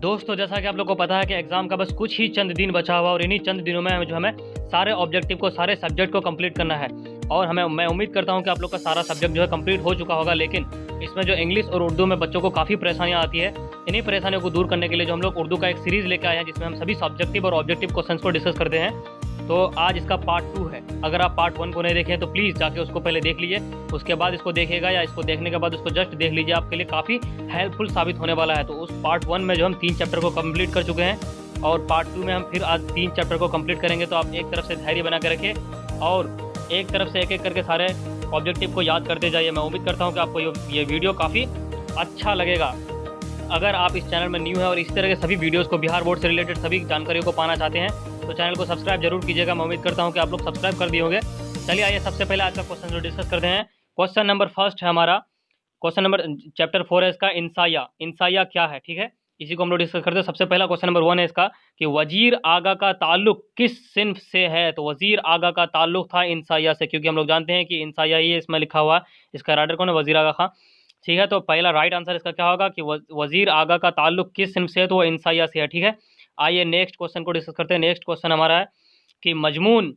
दोस्तों जैसा कि आप लोग को पता है कि एग्ज़ाम का बस कुछ ही चंद दिन बचा हुआ और इन्हीं चंद दिनों में हमें सारे ऑब्जेक्टिव को सारे सब्जेक्ट को कंप्लीट करना है। और मैं उम्मीद करता हूं कि आप लोग का सारा सब्जेक्ट जो है कंप्लीट हो चुका होगा। लेकिन इसमें जो इंग्लिश और उर्दू में बच्चों को काफ़ी परेशानियां आती है, इन्हीं परेशानियों को दूर करने के लिए जो हम लोग उर्दू का एक सीरीज़ लेकर आए हैं जिसमें हम सभी सब्जेक्टिव और ऑब्जेक्टिव क्वेश्चन को डिस्कस करते हैं। तो आज इसका पार्ट 2 है। अगर आप पार्ट 1 को नहीं देखें तो प्लीज़ जाके उसको पहले देख लीजिए, उसके बाद इसको देखिएगा या इसको देखने के बाद उसको जस्ट देख लीजिए, आपके लिए काफ़ी हेल्पफुल साबित होने वाला है। तो उस पार्ट 1 में जो हम 3 चैप्टर को कंप्लीट कर चुके हैं और पार्ट 2 में हम फिर आज 3 चैप्टर को कंप्लीट करेंगे। तो आप एक तरफ से धैर्य बना कर रखें और एक तरफ से एक करके सारे ऑब्जेक्टिव को याद करते जाइए। मैं उम्मीद करता हूँ कि आपको ये वीडियो काफ़ी अच्छा लगेगा। अगर आप इस चैनल में न्यू है और इस तरह के सभी वीडियोस को बिहार बोर्ड से रिलेटेड सभी जानकारियों को पाना चाहते हैं तो चैनल को सब्सक्राइब जरूर कीजिएगा। मैं उम्मीद करता हूं कि आप लोग सब्सक्राइब कर दिए होंगे। चलिए आइए सबसे पहले आज का क्वेश्चन जो डिस्कस करते हैं। क्वेश्चन नंबर फर्स्ट है हमारा, क्वेश्चन नंबर चैप्टर 4 है इसका इंसाया। इंसाया क्या है, ठीक है, इसी को हम लोग डिस्कस करते हैं। सबसे पहला क्वेश्चन नंबर 1 है इसका कि वजीर आगा का ताल्लुक किस सिन्फ से है। तो वजीर आगा का ताल्लुक था इंसाया से, क्योंकि हम लोग जानते हैं कि इंसाया ही इसमें लिखा हुआ है। इसका राइटर कौन है, वजीर आगा खां, ठीक है। तो पहला राइट आंसर इसका क्या होगा कि वजीर आगा का ताल्लुक किस सिन्फ से है, तो वो इंसाया से है, ठीक है। आइए नेक्स्ट क्वेश्चन को डिस्कस करते हैं। नेक्स्ट क्वेश्चन हमारा है कि मजमून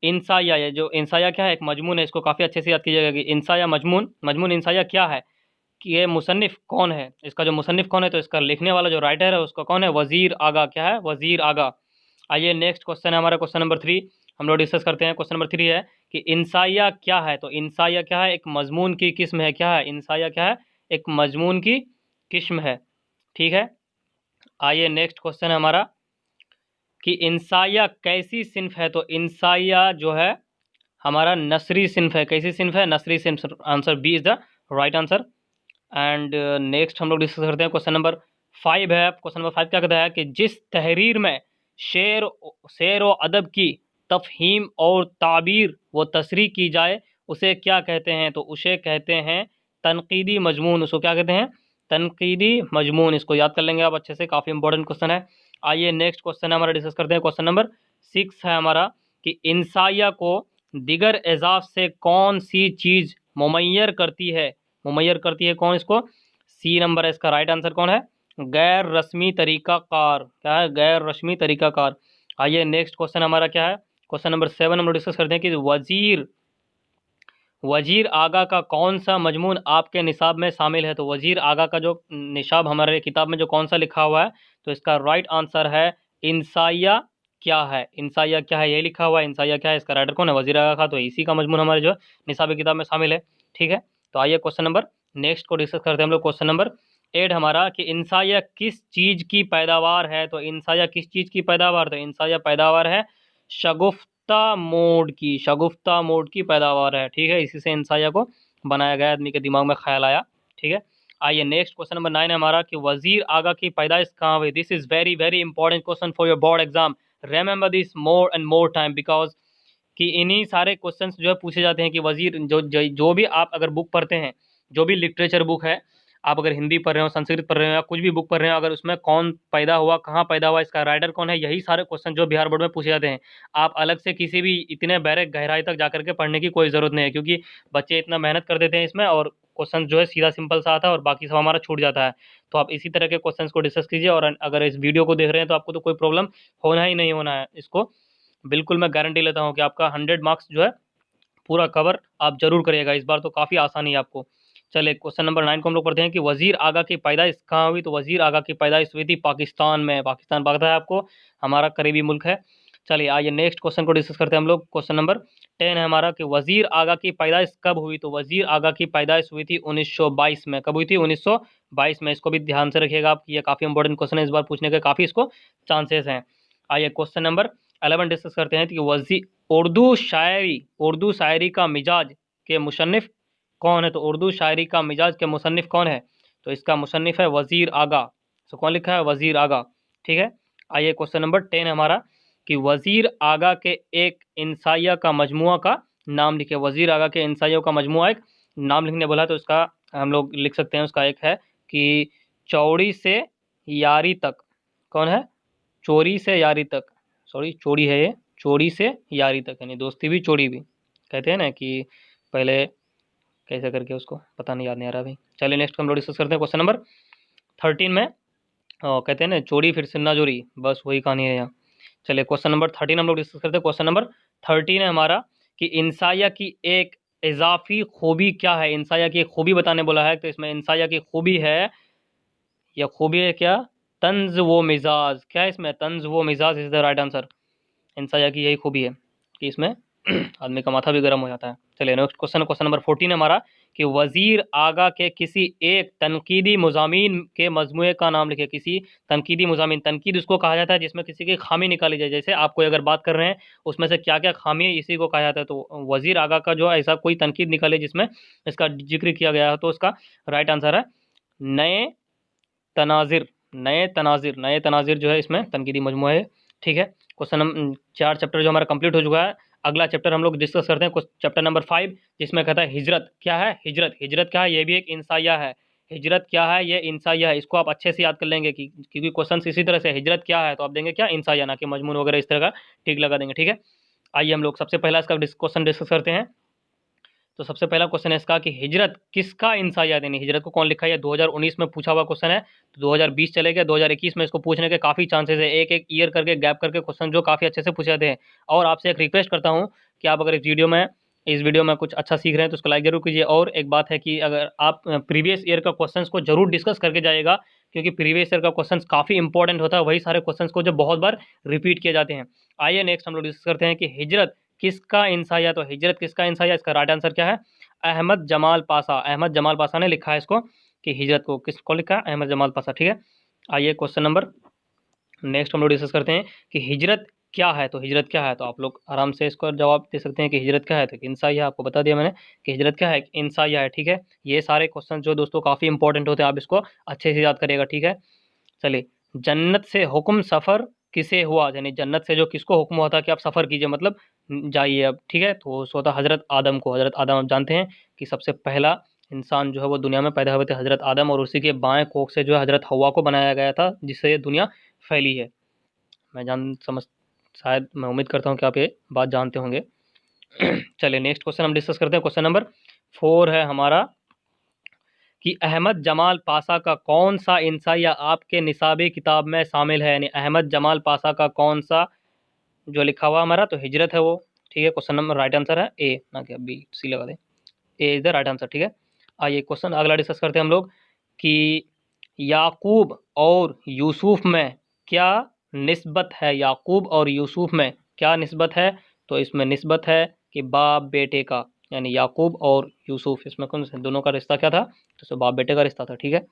इंसाया, ये जो इंसाया क्या है, एक मजमून है, इसको काफ़ी अच्छे से याद कीजिएगा कि इंसाया मजमून इंसाया क्या है, कि ये मुसन्निफ कौन है, इसका जो मुसन्निफ कौन है, तो इसका लिखने वाला जो राइटर है उसका कौन है, वजीर आगा, क्या है, वजीर आगा। आइए नेक्स्ट क्वेश्चन है हमारा क्वेश्चन नंबर 3, हम लोग डिस्कस करते हैं। क्वेश्चन नंबर 3 है कि इंसाया क्या है। तो इंसाया क्या है, एक मजमून की किस्म है, क्या है, इंसाया क्या है, एक मजमून की किस्म है, ठीक है। आइए नेक्स्ट क्वेश्चन है हमारा कि इंसाया कैसी सिन्फ है। तो इंसाया जो है हमारा नसरी सिन्फ है। कैसी सिन्फ है, नसरी सिन्फ। Answer B is the right answer. And next हम लोग डिस्कस करते हैं क्वेश्चन नंबर 5 है। क्वेश्चन नंबर 5 क्या कहता है कि जिस तहरीर में शेर शेर व अदब की तफहीम और ताबीर व तसरीह की जाए उसे क्या कहते हैं। तो उसे कहते हैं तनकीदी मजमून। उसको क्या कहते हैं, तनकीदी मजमून। इसको याद कर लेंगे आप अच्छे से, काफ़ी इंपॉर्टेंट क्वेश्चन है। आइए नेक्स्ट क्वेश्चन हमारा डिस्कस करते हैं। क्वेश्चन नंबर 6 है हमारा कि इंसाया को दिगर एजाज से कौन सी चीज़ मुमय्यर करती है। मुमय्यर करती है कौन इसको, सी नंबर है इसका राइट आंसर कौन है, गैर रस्मी तरीक़ाकार, क्या है, गैर रस्मी तरीक़ाकार। आइए नेक्स्ट क्वेश्चन हमारा क्या है, क्वेश्चन नंबर 7 हम लोग डिस्कस करते हैं कि वजीर आगा का कौन सा मजमून आपके निसाब में शामिल है। तो वजीर आगा का जो निसाब हमारे किताब में जो कौन सा लिखा हुआ है, तो इसका राइट आंसर है इंसाया क्या है। इंसाया क्या है, यही लिखा हुआ है। इंसाया क्या है, इसका राइटर कौन है, वजीर आगा का। तो इसी का मजमून हमारे जो निसाब किताब में शामिल है, ठीक है। तो आइए क्वेश्चन नंबर नेक्स्ट को डिस्कस करते हैं हम लोग। क्वेश्चन नंबर 8 हमारा कि इंसाया किस चीज़ की पैदावार है। तो इंसाया किस चीज़ की पैदावार, तो इंसाया पैदावार है शगुफ्ता मोड की, शगुफ्ता मोड की पैदावार है, ठीक है। इसी से इंसाया को बनाया गया, आदमी के दिमाग में ख्याल आया, ठीक है। आइए नेक्स्ट क्वेश्चन नंबर 9 है हमारा कि वजीर आगा की पैदाइश कहाँ हुई। This is very very important question for your board exam. Remember this more and more time, because कि इन्हीं सारे क्वेश्चंस जो है पूछे जाते हैं कि वजीर जो भी आप अगर बुक पढ़ते हैं, जो भी लिटरेचर बुक है, आप अगर हिंदी पढ़ रहे हो, संस्कृत पढ़ रहे हो या कुछ भी बुक पढ़ रहे हो, अगर उसमें कौन पैदा हुआ, कहाँ पैदा हुआ, इसका राइटर कौन है, यही सारे क्वेश्चन जो बिहार बोर्ड में पूछे जाते हैं। आप अलग से किसी भी इतने बैरक गहराई तक जाकर के पढ़ने की कोई ज़रूरत नहीं है, क्योंकि बच्चे इतना मेहनत कर देते हैं इसमें और क्वेश्चन जो है सीधा सिंपल सा आता है और बाकी सब हमारा छूट जाता है। तो आप इसी तरह के क्वेश्चन को डिस्कस कीजिए और अगर इस वीडियो को देख रहे हैं तो आपको तो कोई प्रॉब्लम होना ही नहीं होना है। इसको बिल्कुल मैं गारंटी लेता हूँ कि आपका 100 मार्क्स जो है पूरा कवर आप जरूर करिएगा इस बार, तो काफ़ी आसानी है आपको। चलिए क्वेश्चन नंबर 9 को हम लोग पढ़ते हैं कि वजीर आगा की पैदाइश कहाँ हुई। तो वजीर आगा की पैदाइश हुई थी पाकिस्तान में। पाकिस्तान पता है आपको, हमारा करीबी मुल्क है। चलिए आइए नेक्स्ट क्वेश्चन को डिस्कस करते हैं हम लोग। क्वेश्चन नंबर 10 है हमारा कि वजीर आगा की पैदाइश कब हुई। तो वजीर आगा की पैदाइश हुई थी 1922 में। कब हुई थी, 1922 में। इसको भी ध्यान से रखिएगा आप, ये काफ़ी इंपॉर्टेंट क्वेश्चन है, इस बार पूछने के काफ़ी इसको चांसेस हैं। आइए क्वेश्चन नंबर 11 डिस्कस करते हैं कि उर्दू शायरी का मिजाज के मुसन्निफ कौन है। तो उर्दू शायरी का मिजाज के मुसन्निफ कौन है, तो इसका मुसन्निफ है वजीर आगा। तो कौन लिखा है, वजीर आगा, ठीक है। आइए क्वेश्चन नंबर 10 हमारा कि वजीर आगा के एक इंसाइया का मजमुआ का नाम लिखे। वजीर आगा के इंसाइयों का मजमुआ एक नाम लिखने बोला, तो इसका हम लोग लिख सकते हैं। उसका एक है कि चौड़ी से यारी तक। कौन है, चोरी से यारी तक, सॉरी चोरी है ये, चोरी से यारी तक, यानी दोस्ती भी चोरी भी, कहते हैं ना कि पहले कैसे करके, उसको पता नहीं, याद नहीं आ रहा भाई। चलिए नेक्स्ट हम लोग डिस्कस करते हैं। क्वेश्चन नंबर 13 में कहते हैं ना चोरी फिर सिन्ना जोरी, बस वही कहानी है यहाँ। चलिए क्वेश्चन नंबर 13 हम लोग डिस्कस करते हैं। क्वेश्चन नंबर 13 है हमारा कि इंसाया की एक इजाफी खूबी क्या है। इंसाया की एक खूबी बताने बोला है, तो इसमें इंसाया की खूबी है, या खूबी है क्या, तंज वो मिजाज। क्या है इसमें, तंज वो मिजाज इज द राइट आंसर। इंसाया की यही खूबी है कि इसमें आदमी का माथा भी गर्म हो जाता है। चलिए नेक्स्ट क्वेश्चन, क्वेश्चन नंबर 14 है हमारा कि वजीर आगा के किसी एक तनकीदी मुजामीन के मजमूए का नाम लिखे। किसी तनकीदी मुजामीन, तनकीद उसको कहा जाता है जिसमें किसी की खामी निकाली जाए, जैसे आप कोई अगर बात कर रहे हैं उसमें से क्या क्या खामी है, इसी को कहा जाता है। तो वजीर आगा का जो ऐसा कोई तनकीद निकाले जिसमें इसका जिक्र किया गया है, तो उसका राइट आंसर है नए तनाजिर। नए तनाजिर, नए तनाजिर जो है इसमें तनकीदी मजमूआ है। ठीक है, क्वेश्चन नंबर 4 चैप्टर जो हमारा कंप्लीट हो चुका है। अगला चैप्टर हम लोग डिस्कस करते हैं, चैप्टर नंबर 5, जिसमें कहता है हिजरत। क्या है हिजरत, हिजरत क्या है, ये भी एक इंसाइया है। हिजरत क्या है, ये इंसाइया है। इसको आप अच्छे से याद कर लेंगे कि क्योंकि क्वेश्चन इसी तरह से हिजरत क्या है तो आप देंगे क्या, इंसाइया, ना कि मजमून वगैरह इस तरह का टिक लगा देंगे। ठीक है, आइए हम लोग सबसे पहला इसका क्वेश्चन डिस्कस करते हैं। तो सबसे पहला क्वेश्चन है इसका कि हिजरत किसका इंसाइया, यानी हिजरत को कौन लिखा है। 2019 में पूछा हुआ क्वेश्चन है, तो 2020 चले गए, 2021 में इसको पूछने के काफ़ी चांसेस है। एक एक ईयर करके गैप करके क्वेश्चन जो काफ़ी अच्छे से पूछे जाते हैं। और आपसे एक रिक्वेस्ट करता हूँ कि आप अगर इस वीडियो में कुछ अच्छा सीख रहे हैं तो उसको लाइक जरूर कीजिए। और एक बात है कि अगर आप प्रीवियस ईयर का क्वेश्चंस को जरूर डिस्कस करके जाइएगा, क्योंकि प्रीवियस ईयर का क्वेश्चंस काफ़ी इंपॉर्टेंट होता है, वही सारे क्वेश्चंस को जो बहुत बार रिपीट किए जाते हैं। आइए नेक्स्ट हम लोग डिस्कस करते हैं कि हिजरत किसका इंसाइया। तो हिजरत किसका इंसाइया, इसका राइट आंसर क्या है, अहमद जमाल पासा। अहमद जमाल पासा ने लिखा है इसको कि हिजरत को किसको लिखा है, अहमद जमाल पासा। ठीक है, आइए क्वेश्चन नंबर नेक्स्ट हम लोग डिस्कस करते हैं कि हिजरत क्या है। तो हिजरत क्या है, तो आप लोग आराम से इसको जवाब दे सकते हैं कि हिजरत क्या है। तो इंसाइया, आपको बता दिया मैंने कि हिजरत क्या है, इंसाइया है। ठीक है, ये सारे क्वेश्चन जो दोस्तों काफ़ी इंपॉर्टेंट होते हैं, आप इसको अच्छे से याद करिएगा। ठीक है, चलिए, जन्नत से हुक्म सफ़र किसे हुआ, यानी जन्नत से जो किसको हुक्म हुआ था कि आप सफ़र कीजिए, मतलब जाइए अब। ठीक है, तो सो था हज़रत आदम को। हज़रत आदम आप जानते हैं कि सबसे पहला इंसान जो है वो दुनिया में पैदा हुए थे हज़रत आदम, और उसी के बाएं कोख से जो है हज़रत हवा को बनाया गया था, जिससे ये दुनिया फैली है। मैं शायद मैं उम्मीद करता हूँ कि आप ये बात जानते होंगे। चलिए नेक्स्ट क्वेश्चन हम डिस्कस करते हैं। क्वेश्चन नंबर 4 है हमारा कि अहमद जमाल पासा का कौन सा इंसाइया आपके निसाबी किताब में शामिल है। यानी अहमद जमाल पासा का कौन सा जो लिखा हुआ हमारा, तो हिजरत है वो। ठीक है, क्वेश्चन नंबर राइट आंसर है ए, ना कि बी, सी लगा दें, ए इज द राइट आंसर। ठीक है, आइए क्वेश्चन अगला डिस्कस करते हैं हम लोग कि याकूब और यूसुफ में क्या निस्बत है। याकूब और यूसुफ में क्या निस्बत है, तो इसमें निस्बत है कि बाप बेटे का, यानी याकूब और यूसुफ, इसमें कौन से दोनों का रिश्ता क्या था, तो इसमें बाप बेटे का रिश्ता था। ठीक है,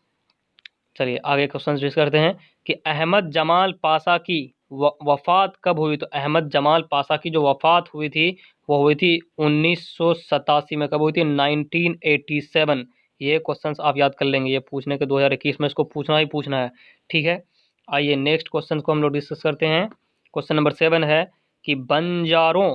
चलिए आगे क्वेश्चन डिस्कस करते हैं कि अहमद जमाल पासा की वफ़ात कब हुई। तो अहमद जमाल पासा की जो वफ़ात हुई थी वो हुई थी 1987 में। कब हुई थी, 1987। ये क्वेश्चंस आप याद कर लेंगे, ये पूछने के 2021 में इसको पूछना ही पूछना है। ठीक है, आइए नेक्स्ट क्वेश्चन को हम लोग डिस्कस करते हैं। क्वेश्चन नंबर 7 है कि बंजारों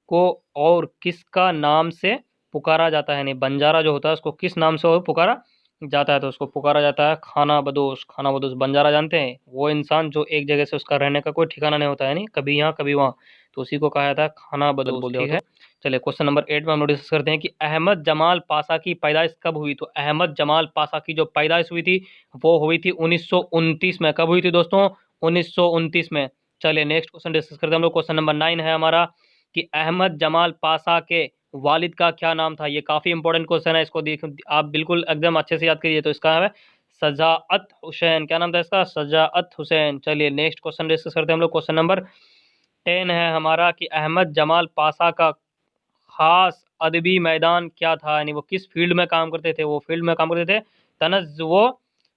को और किसका नाम से पुकारा जाता है। यानी बंजारा जो होता है उसको किस नाम से और पुकारा जाता है, तो उसको पुकारा जाता है खाना बदोश। खाना बदोश बंजारा जानते हैं, वो इंसान जो एक जगह से उसका रहने का कोई ठिकाना नहीं होता है, नहीं कभी यहाँ कभी वहाँ, तो उसी को कहा जाता है खाना बदोश। ठीक है, चलिए क्वेश्चन नंबर 8 में हम लोग डिस्कस करते हैं कि अहमद जमाल पासा की पैदाइश कब हुई। तो अहमद जमाल पासा की जो पैदाइश हुई थी वो हुई थी 1929 में। कब हुई थी दोस्तों, 1929 में। चलिए नेक्स्ट क्वेश्चन डिस्कस करते हैं हम लोग। क्वेश्चन नंबर 9 है हमारा कि अहमद जमाल पासा के वालिद का क्या नाम था। ये काफ़ी इंपॉर्टेंट क्वेश्चन है, इसको देख आप बिल्कुल एकदम अच्छे से याद करिए। तो इसका है सजाअत हुसैन। क्या नाम था इसका, सजाअत हुसैन। चलिए नेक्स्ट क्वेश्चन डिस्कस करते हैं हम लोग। क्वेश्चन नंबर 10 है हमारा कि अहमद जमाल पासा का खास अदबी मैदान क्या था, यानी वो किस फील्ड में काम करते थे। वो फील्ड में काम करते थे तनज़ व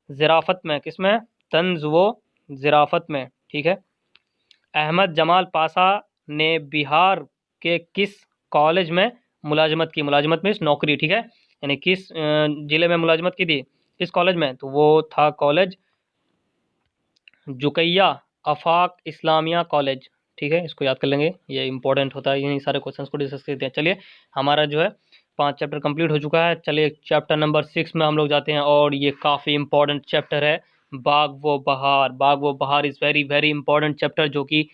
ज़राफ़त में। किस में, तंज़ व ज़राफ़त में। ठीक है, अहमद जमाल पासा ने बिहार के किस कॉलेज में मुलाजमत की। मुलाजमत में नौकरी। ठीक है, यानी किस ज़िले में मुलाजमत की थी, किस कॉलेज में, तो वो था कॉलेज जुकैया आफाक इस्लामिया कॉलेज। ठीक है, इसको याद कर लेंगे, ये इंपॉर्टेंट होता है, यही सारे क्वेश्चंस को डिस्कस करते हैं। चलिए हमारा जो है 5 चैप्टर कंप्लीट हो चुका है। चलिए चैप्टर नंबर 6 में हम लोग जाते हैं, और ये काफ़ी इंपॉर्टेंट चैप्टर है, बाग व बहार। बाग व बहार is very very important chapter, जो कि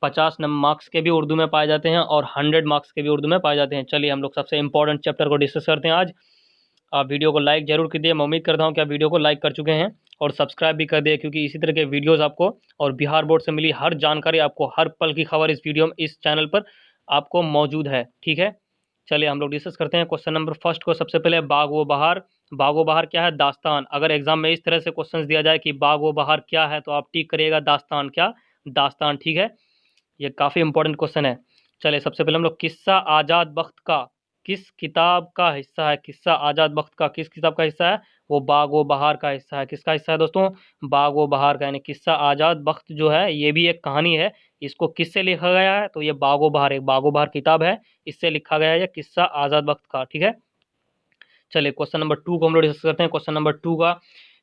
50 नंबर मार्क्स के भी उर्दू में पाए जाते हैं और 100 मार्क्स के भी उर्दू में पाए जाते हैं। चलिए हम लोग सबसे इंपॉर्टेंट चैप्टर को डिस्कस करते हैं आज। आप वीडियो को लाइक जरूर कीजिए, मैं उम्मीद करता हूँ कि आप वीडियो को लाइक कर चुके हैं। और सब्सक्राइब भी कर दिए, क्योंकि इसी तरह के वीडियोज़ आपको और बिहार बोर्ड से मिली हर जानकारी आपको, हर पल की खबर इस वीडियो में, इस चैनल पर आपको मौजूद है। ठीक है, चलिए हम लोग डिस्कस करते हैं क्वेश्चन नंबर फर्स्ट को। सबसे पहले बाग व बहार। बाग व बहार क्या है? दास्तान। अगर एग्जाम में इस तरह से क्वेश्चन दिया जाए कि बाग व बहार क्या है, तो आप टिक करिएगा दास्तान। क्या? दास्तान। ठीक है, ये काफ़ी इंपॉर्टेंट क्वेश्चन है। चलिए सबसे पहले हम लोग किस्सा आज़ाद बख्त का किस किताब का हिस्सा है? किस्सा आज़ाद बख्त का किस किताब का हिस्सा है? वो बाग व बहार का हिस्सा है। किसका हिस्सा है दोस्तों? बाग व बहार का। यानी किस्सा आज़ाद बख्त जो है ये भी एक कहानी है। इसको किससे लिखा गया है? तो ये बाग व बहार, एक बाग व बहार किताब है, इससे लिखा गया है ये किस्सा आज़ाद बख्त का। ठीक है, चलिए क्वेश्चन नंबर 2 को हम लोग डिस्कस करते हैं। क्वेश्चन नंबर 2 का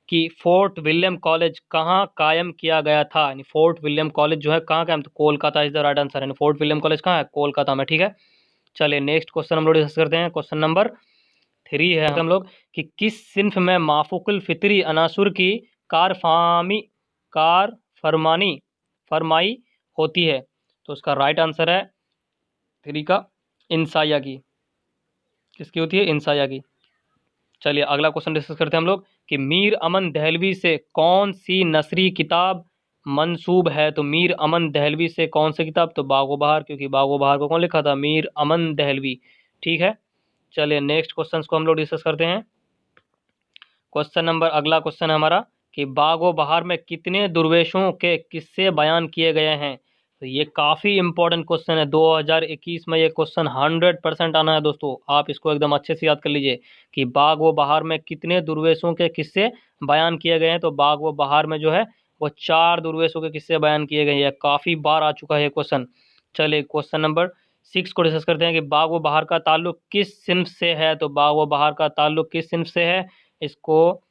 कि फोर्ट विलियम कॉलेज कहाँ कायम किया गया था? यानी फोर्ट विलियम कॉलेज जो है कहाँ कायम? तो Kolkata is the right answer. यानी फोर्ट विलियम कॉलेज कहाँ है? कोलकाता में। ठीक है, चलिए नेक्स्ट क्वेश्चन हम लोग डिस्कस करते हैं। क्वेश्चन नंबर 3 है हम लोग कि किस सिन्फ में माफुकुल फितरी अनासुर की कार फरमाई होती है? तो उसका राइट आंसर है 3 का इंसाया की। किसकी होती है? इंसाया की। चलिए अगला क्वेश्चन डिस्कस करते हैं हम लोग कि मीर अमन दहलवी से कौन सी नसरी किताब मंसूब है? तो मीर अमन दहलवी से कौन सी किताब? तो बाग व बहार, क्योंकि बाग व बहार को कौन लिखा था? मीर अमन दहलवी। ठीक है, चलिए नेक्स्ट क्वेश्चन को हम लोग डिस्कस करते हैं। क्वेश्चन नंबर, अगला क्वेश्चन है हमारा कि बाग व बहार में कितने दुर्वेशों के किस्से बयान किए गए हैं? तो ये काफ़ी इंपॉर्टेंट क्वेश्चन है। 2021 में ये क्वेश्चन 100% आना है दोस्तों। आप इसको एकदम अच्छे से याद कर लीजिए कि बाग व बहार में कितने दुर्वेशों के किस्से बयान किए गए हैं। तो बाग व बहार में जो है वो 4 दुर्वेशों के किस्से बयान किए गए हैं। काफ़ी बार आ चुका है ये क्वेश्चन। चलिए क्वेश्चन नंबर 6 को डिस्कस करते हैं कि बाग व बहार का ताल्लुक किस सिन्फ से है? तो बाग व बहार का ताल्लुक किस सिन्फ से है? इसको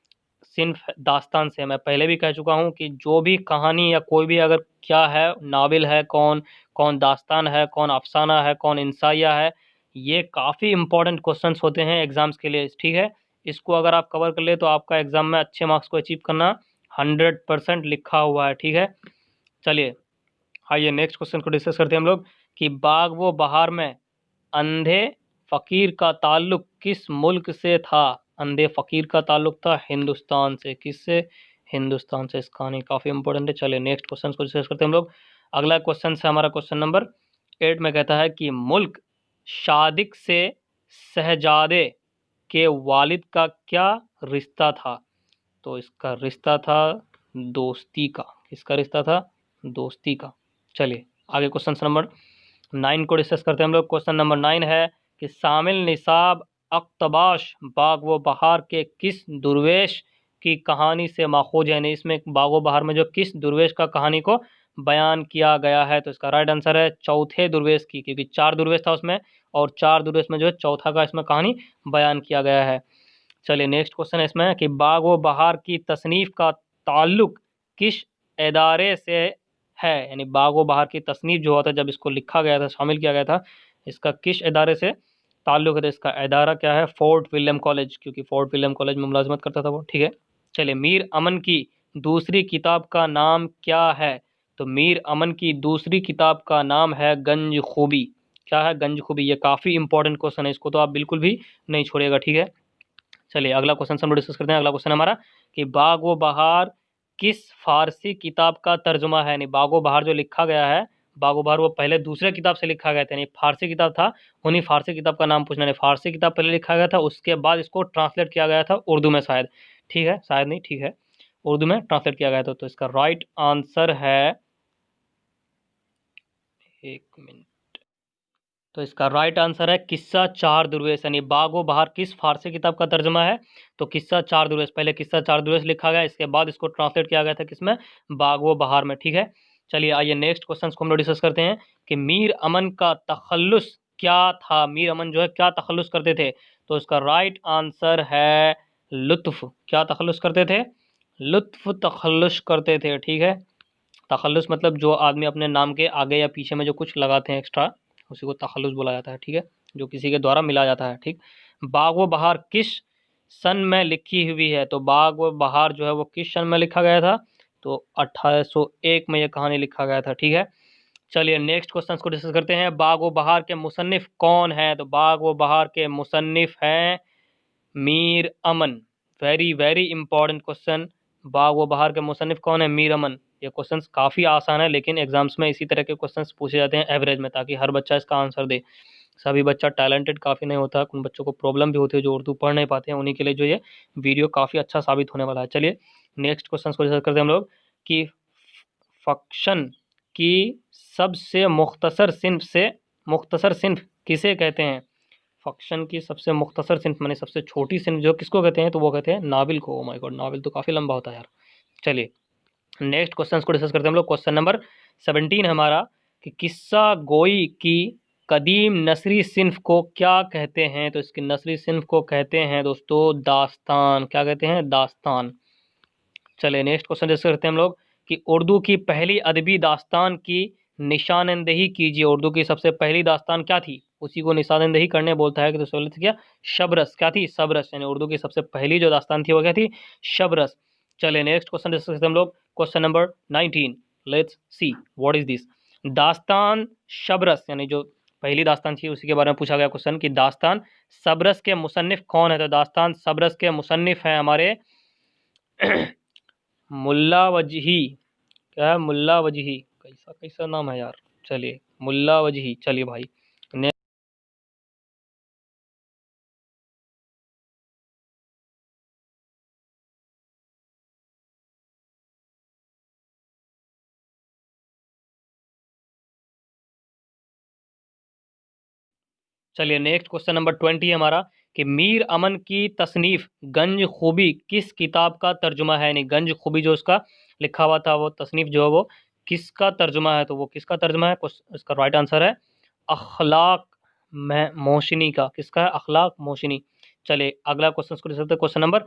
सिर्फ दास्तान से। मैं पहले भी कह चुका हूँ कि जो भी कहानी या कोई भी अगर क्या है, नावल है, कौन कौन दास्तान है, कौन अफसाना है, कौन इंसाइया है, ये काफ़ी इंपॉर्टेंट क्वेश्चंस होते हैं एग्जाम्स के लिए। ठीक है, इसको अगर आप कवर कर ले तो आपका एग्जाम में अच्छे मार्क्स को अचीव करना 100% लिखा हुआ है। ठीक है, चलिए आइए नेक्स्ट क्वेश्चन को डिस्कस करते हैं हम लोग कि बाग व बहार में अंधे फकीर का ताल्लुक किस मुल्क से था? अंधे फकीर का ताल्लुक था हिंदुस्तान से। किससे? हिंदुस्तान से। इस कहानी काफ़ी इंपॉर्टेंट है। चलिए नेक्स्ट क्वेश्चन को डिस्कस करते हैं हम लोग। अगला क्वेश्चन है हमारा क्वेश्चन नंबर 8 में कहता है कि मुल्क शादिक से शहजादे के वालिद का क्या रिश्ता था? तो इसका रिश्ता था दोस्ती का। किसका रिश्ता था? दोस्ती का। चलिए आगे क्वेश्चन नंबर 9 को डिस्कस करते हैं हम लोग। क्वेश्चन नंबर 9 है कि शामिल निसाब अक्तबाश बाग व बहार के किस दुर्वेश की कहानी से माखूज है? यानी इसमें बाग व बहार में जो किस दुर्वेश का कहानी को बयान किया गया है? तो इसका राइट आंसर है चौथे दुर्वेश की, क्योंकि 4 दुर्वेश था उसमें और 4 दुर्वेश में जो है चौथा का इसमें कहानी बयान किया गया है। चलिए नेक्स्ट क्वेश्चन है इसमें कि बाग व बहार की तसनीफ का ताल्लुक किस इदारे से है? यानी बाग व बहार की तसनीफ जो हुआ था, जब इसको लिखा गया था, शामिल किया गया था, इसका किस इदारे से ताल्लुक है? तो इसका इदारा क्या है? फोर्ट विलियम कॉलेज, क्योंकि फोर्ट विलियम कॉलेज में मुलाजमत करता था वो। ठीक है, चलिए मीर अमन की दूसरी किताब का नाम क्या है? तो मीर अमन की दूसरी किताब का नाम है गंज खूबी। क्या है? गंज खूबी। ये काफ़ी इंपॉर्टेंट क्वेश्चन है, इसको तो आप बिल्कुल भी नहीं छोड़िएगा। ठीक है, चलिए अगला क्वेश्चन हम लोग डिस्कस करते हैं। अगला क्वेश्चन हमारा कि बाग व बहार किस फारसी किताब का तर्जुमा है? यानी बाग व बहार जो लिखा गया है, बाग व बहार वो पहले दूसरे किताब से लिखा गया था, यानी फारसी किताब था। उन्हीं फारसी किताब का नाम पूछना है। फारसी किताब पहले लिखा गया था, उसके बाद इसको ट्रांसलेट किया गया था उर्दू में शायद। ठीक है, शायद नहीं, ठीक है, उर्दू में ट्रांसलेट किया गया था। तो इसका राइट आंसर है, एक मिनट, तो इसका राइट आंसर है किस्सा चार दुर्वेश। यानी बाग व बहार किस फारसी किताब का तर्जुमा है? तो किस्सा चार दुर्वेश। पहले किस्सा चार दुर्वेश लिखा गया, इसके बाद इसको ट्रांसलेट किया गया था किसमें? बाग व बहार में। ठीक है, चलिए आइए नेक्स्ट क्वेश्चन को हम लोग डिस्कस करते हैं कि मीर अमन का तखल्लुस क्या था? मीर अमन जो है क्या तखल्लुस करते थे? तो इसका राइट आंसर है लुत्फ। क्या तखल्लुस करते थे? लुत्फ तखल्लुस करते थे। ठीक है, तखल्लुस मतलब जो आदमी अपने नाम के आगे या पीछे में जो कुछ लगाते हैं एक्स्ट्रा, उसी को तखल्लुस बोला जाता है। ठीक है, जो किसी के द्वारा मिला जाता है। ठीक, बाग व बहार किस सन में लिखी हुई है? तो बाग व बहार जो है वो किस सन में लिखा गया था? तो 1801 में यह कहानी लिखा गया था। ठीक है, चलिए नेक्स्ट क्वेश्चन को डिस्कस करते हैं। बाग व बहार के मुसन्निफ कौन है? तो बाग व बहार के मुसन्निफ हैं Mir Aman. Very very important question. Bagh o Bahar के मुसन्निफ कौन है? मीर अमन। ये क्वेश्चन काफ़ी आसान है, लेकिन एग्जाम्स में इसी तरह के क्वेश्चंस पूछे जाते हैं एवरेज में, ताकि हर बच्चा इसका आंसर दे। सभी बच्चा टैलेंटेड काफ़ी नहीं होता, उन बच्चों को प्रॉब्लम भी होती है जो उर्दू पढ़ नहीं पाते हैं, उन्हीं के लिए जो ये वीडियो काफ़ी अच्छा साबित होने वाला है। चलिए नेक्स्ट क्वेश्चन को डिस्कस करते हैं हम लोग कि फ़क्शन की सबसे मुख्तसर सिन्फ किसे कहते हैं? फ़क्शन की सबसे मुख्तसर सिन्फ माने सबसे छोटी सिन्फ जो किसको कहते हैं? तो वो कहते हैं नाविल को। ओ माय गॉड, नाविल तो काफ़ी लंबा होता है यार। चलिए नेक्स्ट क्वेश्चन को डिस्कस करते हैं हम लोग। क्वेश्चन नंबर 17 है हमारा कि किस्सा गोई की कदीम नसरी सिन्फ को क्या कहते हैं? तो इसकी नसरी सिन्फ को कहते हैं दोस्तों दास्तान। क्या कहते हैं? दास्तान। चलिए नेक्स्ट क्वेश्चन डिस्कस करते हैं हम लोग कि उर्दू की पहली अदबी दास्तान की निशानदेही कीजिए। उर्दू की सबसे पहली दास्तान क्या थी? उसी को निशानदेही करने बोलता है कि तो बोलते क्या? शबरस। क्या थी? शबरस। यानी उर्दू की सबसे पहली जो दास्तान थी वो क्या थी? शबरस। चलिए नेक्स्ट क्वेश्चन डिस्कस करते हैं हम लोग। Question number 19, let's see what is this. दास्तान शबरस यानी जो पहली दास्तान थी उसी के बारे में पूछा गया क्वेश्चन कि दास्तान शबरस के मुसन्निफ कौन है? तो दास्तान शबरस के मुसन्निफ हैं हमारे मुल्ला वजही। क्या है? मुल्ला वजही। कैसा कैसा नाम है यार। चलिए मुल्ला वजही। चलिए भाई चलिए नेक्स्ट क्वेश्चन नंबर 20 है हमारा कि मीर अमन की तसनीफ गंज खूबी किस किताब का तर्जुमा है? यानी गंज खूबी जो उसका लिखा हुआ था वो तसनीफ जो है वो किसका तर्जुमा है? तो वो किसका तर्जुमा है? इसका राइट आंसर है अखलाक मोशिनी का। किसका है? अखलाक मोशिनी। चलिए अगला क्वेश्चन को डिस्कस करते हैं। क्वेश्चन नंबर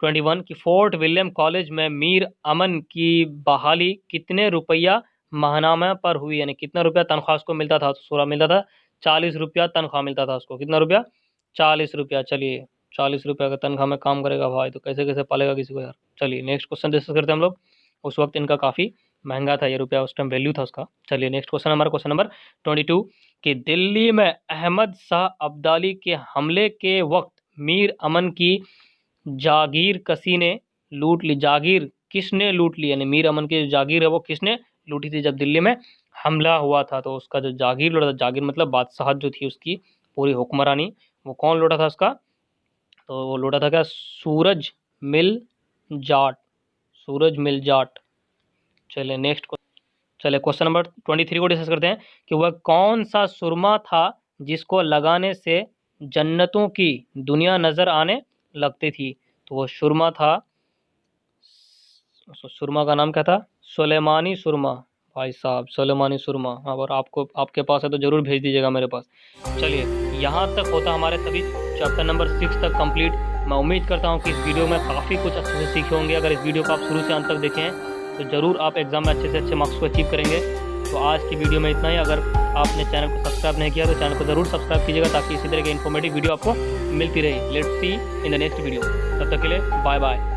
21 कि फोर्ट विलियम कॉलेज में मीर अमन की बहाली कितने रुपया माहनामा पर हुई? यानी कितना रुपया तनख्वाह उसको मिलता था? तो सूरा मिलता था 40 रुपया तनख्वाह मिलता था उसको। कितना रुपया? 40 रुपया। चलिए 40 रुपया का तनख्वाह में काम करेगा भाई तो कैसे कैसे पालेगा किसी को यार। चलिए नेक्स्ट क्वेश्चन डिस्कस करते हैं हम लोग। उस वक्त इनका काफ़ी महंगा था ये रुपया, उस टाइम वैल्यू था उसका। चलिए नेक्स्ट क्वेश्चन हमारा क्वेश्चन नंबर 22 कि दिल्ली में अहमद शाह अब्दाली के हमले के वक्त मीर अमन की जागीर किसी ने लूट ली? जागीर किसने लूट ली? यानी मीर अमन की जो जागीर है वो किसने लूटी थी जब दिल्ली में हमला हुआ था? तो उसका जो जागीर लूटा था, जागीर मतलब बादशाहत जो थी उसकी पूरी हुक्मरानी, वो कौन लूटा था उसका? तो वो लूटा था क्या? सूरज मिल जाट। सूरज मिल जाट। चलिए नेक्स्ट चलिए क्वेश्चन नंबर 23 को डिस्कस करते हैं कि वह कौन सा सुरमा था जिसको लगाने से जन्नतों की दुनिया नजर आने लगती थी? तो वो सुरमा था, सुरमा का नाम क्या था? सुलेमानी सुरमा। भाई साहब सुलेमानी सुरमा। अगर आपको आपके पास है तो ज़रूर भेज दीजिएगा मेरे पास। चलिए यहाँ तक होता हमारे सभी चैप्टर नंबर 6 तक कंप्लीट। मैं उम्मीद करता हूँ कि इस वीडियो में काफ़ी कुछ अच्छे से सीखे होंगे। अगर इस वीडियो को आप शुरू से अंत तक देखें तो ज़रूर आप एग्ज़ाम में अच्छे से अच्छे मार्क्स को अचीव करेंगे। तो आज की वीडियो में इतना ही। अगर आपने चैनल को सब्सक्राइब नहीं किया तो चैनल को ज़रूर सब्सक्राइब कीजिएगा ताकि इसी तरह की इन्फॉर्मेटिव वीडियो आपको मिलती रहे। Let's see in the next video. तब तक के लिए बाय बाय।